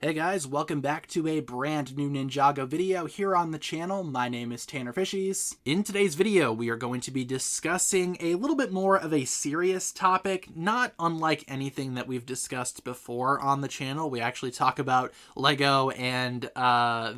Hey guys, welcome back to a brand new Ninjago video here on the channel. My name is TannerFishies. In today's video, we are going to be discussing a little bit more of a serious topic, not unlike anything that we've discussed before on the channel. We actually talk about LEGO and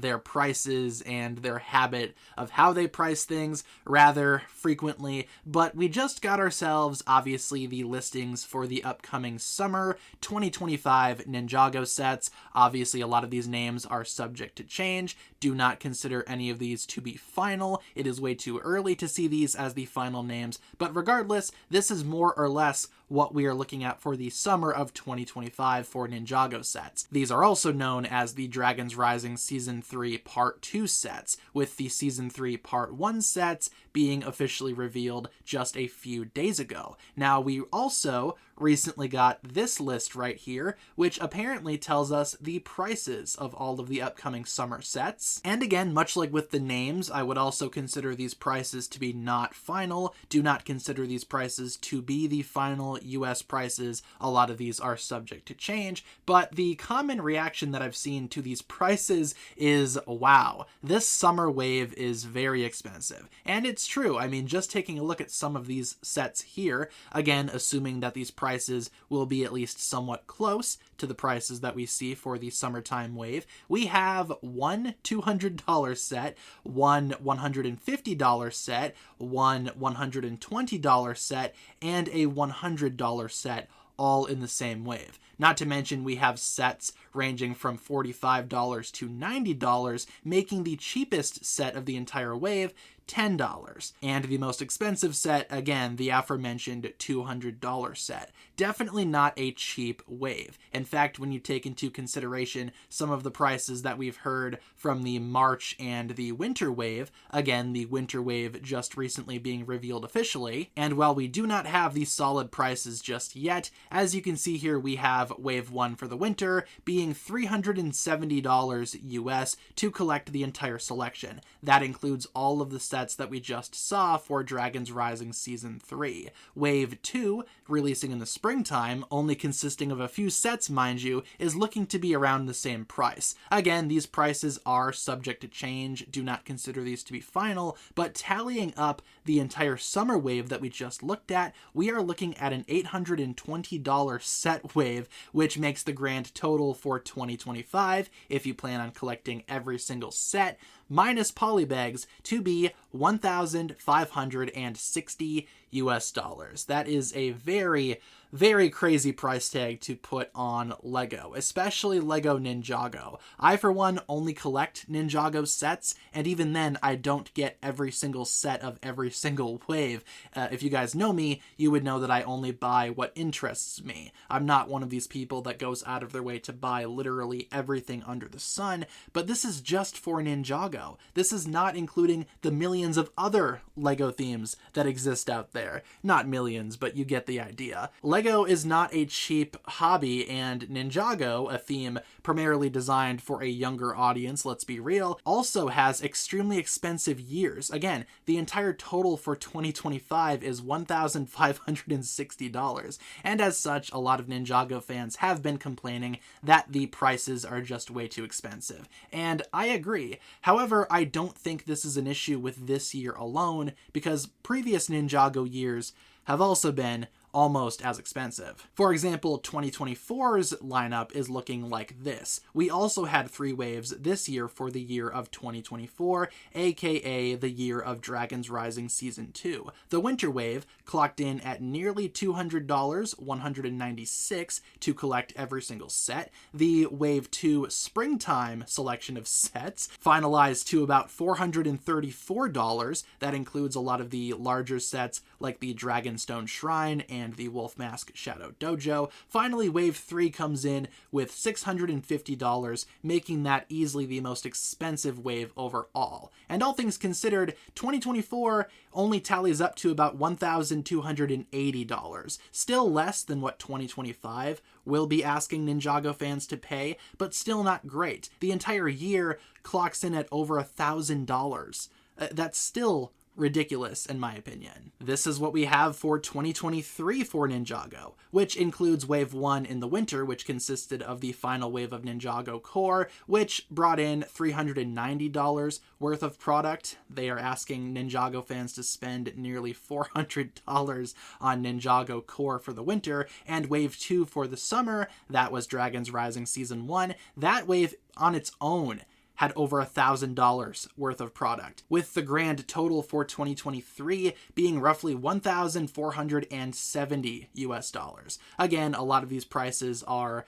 their prices and their habit of how they price things rather frequently, but we just got ourselves, obviously, the listings for the upcoming summer 2025 Ninjago sets. Obviously, a lot of these names are subject to change. Do not consider any of these to be final. It is way too early to see these as the final names, but regardless, this is more or less what we are looking at for the summer of 2025 for Ninjago sets. These are also known as the Dragons Rising Season 3 Part 2 sets, with the Season 3 Part 1 sets being officially revealed just a few days ago. Now, we also recently got this list right here, which apparently tells us the prices of all of the upcoming summer sets. And again, much like with the names, I would also consider these prices to be not final. Do not consider these prices to be the final US prices. A lot of these are subject to change, but the common reaction that I've seen to these prices is, wow, this summer wave is very expensive. And it's true. I mean, just taking a look at some of these sets here, again, assuming that these prices will be at least somewhat close to the prices that we see for the summertime wave. We have one $200 set, one $150 set, one $120 set, and a $100 set, all in the same wave. Not to mention we have sets ranging from $45 to $90, making the cheapest set of the entire wave $10. And the most expensive set, again, the aforementioned $200 set. Definitely not a cheap wave. In fact, when you take into consideration some of the prices that we've heard from the March and the winter wave, again, the winter wave just recently being revealed officially, and while we do not have the solid prices just yet, as you can see here, we have Wave 1 for the winter being $370 US to collect the entire selection. That includes all of the sets that we just saw for Dragons Rising Season 3. Wave 2, releasing in the springtime, only consisting of a few sets, mind you, is looking to be around the same price. Again, these prices are subject to change. Do not consider these to be final, but tallying up the entire summer wave that we just looked at, we are looking at an $820 set wave, which makes the grand total for 2025, if you plan on collecting every single set, minus polybags, to be $1,560 US dollars. That is a very, very crazy price tag to put on LEGO, especially LEGO Ninjago. I, for one, only collect Ninjago sets, and even then, I don't get every single set of every single wave. If you guys know me, you would know that I only buy what interests me. I'm not one of these people that goes out of their way to buy literally everything under the sun, but this is just for Ninjago. This is not including the millions of other LEGO themes that exist out there. Not millions, but you get the idea. LEGO is not a cheap hobby, and Ninjago, a theme primarily designed for a younger audience, let's be real, also has extremely expensive years. Again, the entire total for 2025 is $1,560, and as such, a lot of Ninjago fans have been complaining that the prices are just way too expensive. And I agree. However, I don't think this is an issue with this year alone, because previous Ninjago years have also been almost as expensive. For example, 2024's lineup is looking like this. We also had 3 waves this year for the year of 2024, aka the year of Dragons Rising Season 2. The winter wave clocked in at nearly $200, $196 to collect every single set. The Wave 2 springtime selection of sets finalized to about $434. That includes a lot of the larger sets like the Dragonstone Shrine and the Wolf Mask Shadow Dojo. Finally, Wave 3 comes in with $650, making that easily the most expensive wave overall. And all things considered, 2024 only tallies up to about $1,280. Still less than what 2025 will be asking Ninjago fans to pay, but still not great. The entire year clocks in at over $1,000. That's still ridiculous in my opinion. This is what we have for 2023 for Ninjago, which includes Wave 1 in the winter, which consisted of the final wave of Ninjago Core, which brought in $390 worth of product. They are asking Ninjago fans to spend nearly $400 on Ninjago Core for the winter, and Wave 2 for the summer, that was Dragons Rising Season 1. That wave on its own had over $1,000 worth of product, with the grand total for 2023 being roughly $1,470 US. Again, a lot of these prices are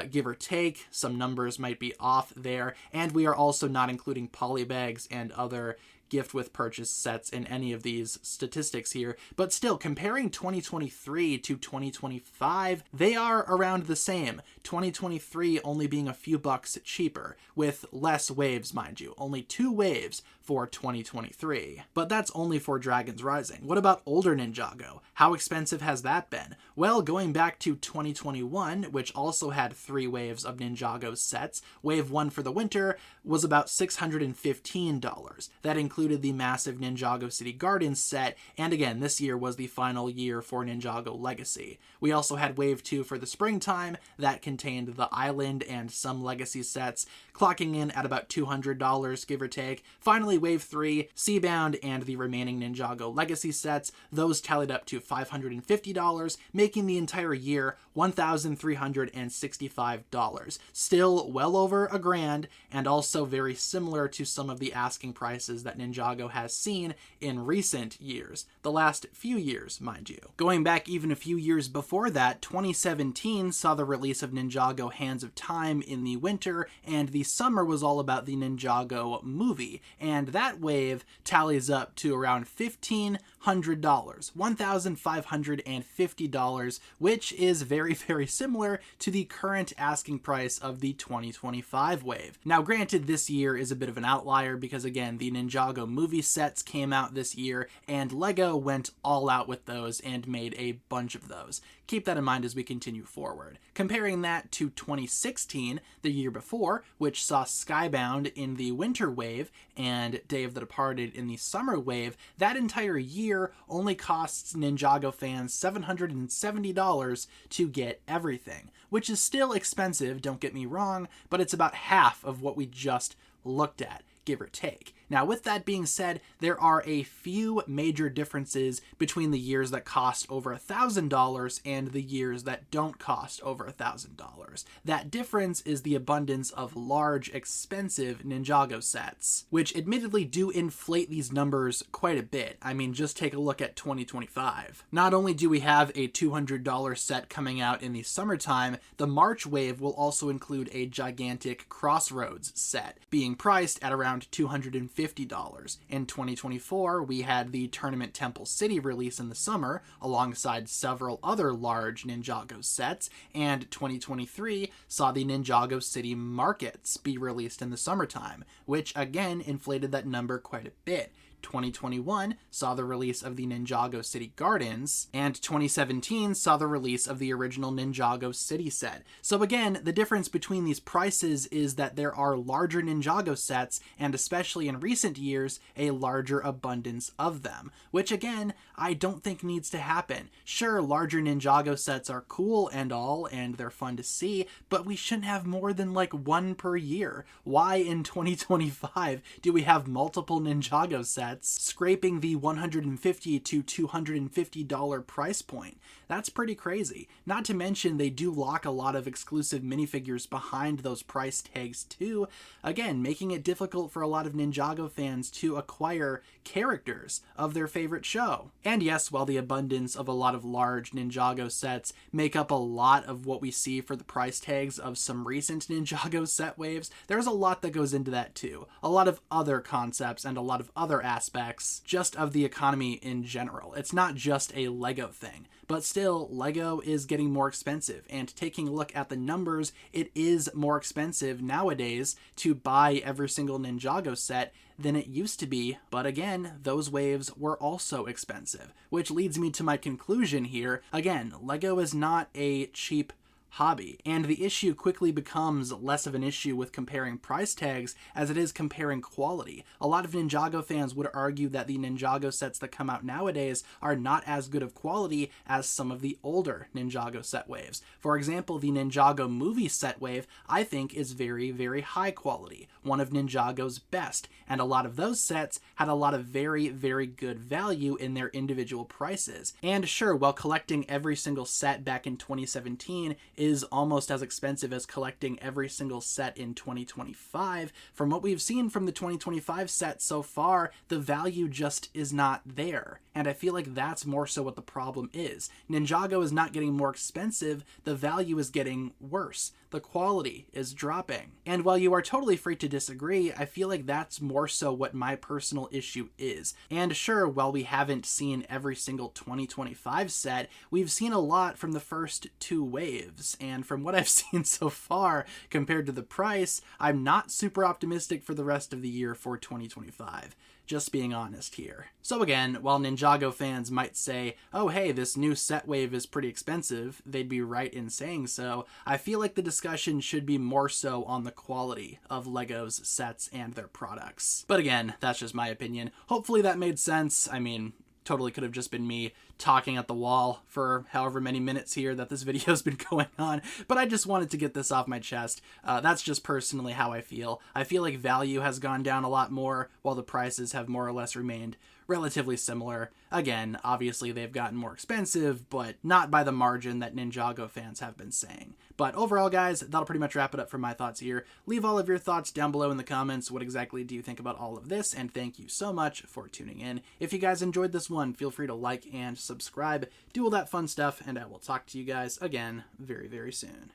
give or take. Some numbers might be off there, and we are also not including polybags and other gift with purchase sets in any of these statistics here, but still, comparing 2023 to 2025, they are around the same. 2023 only being a few bucks cheaper, with less waves, mind you, only 2 waves for 2023. But that's only for Dragons Rising. What about older Ninjago? How expensive has that been? Well, going back to 2021, which also had 3 waves of Ninjago sets, Wave 1 for the winter was about $615. That included the massive Ninjago City Gardens set, and again, this year was the final year for Ninjago Legacy. We also had Wave 2 for the springtime, that contained the Island and some Legacy sets, clocking in at about $200, give or take. Finally, Wave 3, Seabound, and the remaining Ninjago Legacy sets, those tallied up to $550, making the entire year $1,365. Still well over $1,000, and also very similar to some of the asking prices that Ninjago has seen in recent years. The last few years, mind you. Going back even a few years before that, 2017 saw the release of Ninjago Hands of Time in the winter, and the summer was all about the Ninjago movie, and that wave tallies up to around $1,500, $1,550, which is very, very similar to the current asking price of the 2025 wave. Now, granted, this year is a bit of an outlier because, again, the Ninjago movie sets came out this year, and LEGO went all out with those and made a bunch of those. Keep that in mind as we continue forward. Comparing that to 2016, the year before, which saw Skybound in the winter wave and Day of the Departed in the summer wave, that entire year only costs Ninjago fans $770 to get everything, which is still expensive, don't get me wrong, but it's about half of what we just looked at, give or take. Now, with that being said, there are a few major differences between the years that cost over $1,000 and the years that don't cost over $1,000. That difference is the abundance of large, expensive Ninjago sets, which admittedly do inflate these numbers quite a bit. I mean, just take a look at 2025. Not only do we have a $200 set coming out in the summertime, the March wave will also include a gigantic Crossroads set, being priced at around $250. In 2024, we had the Tournament Temple City release in the summer, alongside several other large Ninjago sets, and 2023 saw the Ninjago City Markets be released in the summertime, which again inflated that number quite a bit. 2021 saw the release of the Ninjago City Gardens, and 2017 saw the release of the original Ninjago City set. So again, the difference between these prices is that there are larger Ninjago sets, and especially in recent years, a larger abundance of them, which again, I don't think needs to happen. Sure, larger Ninjago sets are cool and all, and they're fun to see, but we shouldn't have more than like one per year. Why in 2025 do we have multiple Ninjago sets scraping the $150 to $250 price point? That's pretty crazy. Not to mention, they do lock a lot of exclusive minifigures behind those price tags too, again, making it difficult for a lot of Ninjago fans to acquire characters of their favorite show. And yes, while the abundance of a lot of large Ninjago sets make up a lot of what we see for the price tags of some recent Ninjago set waves, there's a lot that goes into that too. A lot of other concepts and a lot of other aspects just of the economy in general. It's not just a LEGO thing. But still, LEGO is getting more expensive, and taking a look at the numbers, it is more expensive nowadays to buy every single Ninjago set than it used to be. But again, those waves were also expensive, which leads me to my conclusion here. Again, LEGO is not a cheap hobby. And the issue quickly becomes less of an issue with comparing price tags as it is comparing quality. A lot of Ninjago fans would argue that the Ninjago sets that come out nowadays are not as good of quality as some of the older Ninjago set waves. For example, the Ninjago movie set wave I think is very, very high quality, one of Ninjago's best, and a lot of those sets had a lot of very, very good value in their individual prices. And sure, while collecting every single set back in 2017 is almost as expensive as collecting every single set in 2025, from what we've seen from the 2025 set so far, the value just is not there. And I feel like that's more so what the problem is. Ninjago is not getting more expensive, the value is getting worse. The quality is dropping. And while you are totally free to disagree, I feel like that's more so what my personal issue is. And sure, while we haven't seen every single 2025 set, we've seen a lot from the first two waves. And from what I've seen so far, compared to the price, I'm not super optimistic for the rest of the year for 2025. Just being honest here. So again, while Ninjago fans might say, oh hey, this new set wave is pretty expensive, they'd be right in saying so, I feel like the discussion should be more so on the quality of LEGO's sets and their products. But again, that's just my opinion. Hopefully that made sense. I mean, totally could have just been me talking at the wall for however many minutes here that this video's been going on, but I just wanted to get this off my chest. That's just personally how I feel. I feel like value has gone down a lot more, while the prices have more or less remained relatively similar. Again, obviously they've gotten more expensive, but not by the margin that Ninjago fans have been saying. But overall, guys, that'll pretty much wrap it up for my thoughts here. Leave all of your thoughts down below in the comments. What exactly do you think about all of this? And thank you so much for tuning in. If you guys enjoyed this one, feel free to like and subscribe, do all that fun stuff, and I will talk to you guys again very, very soon.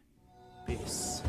Peace.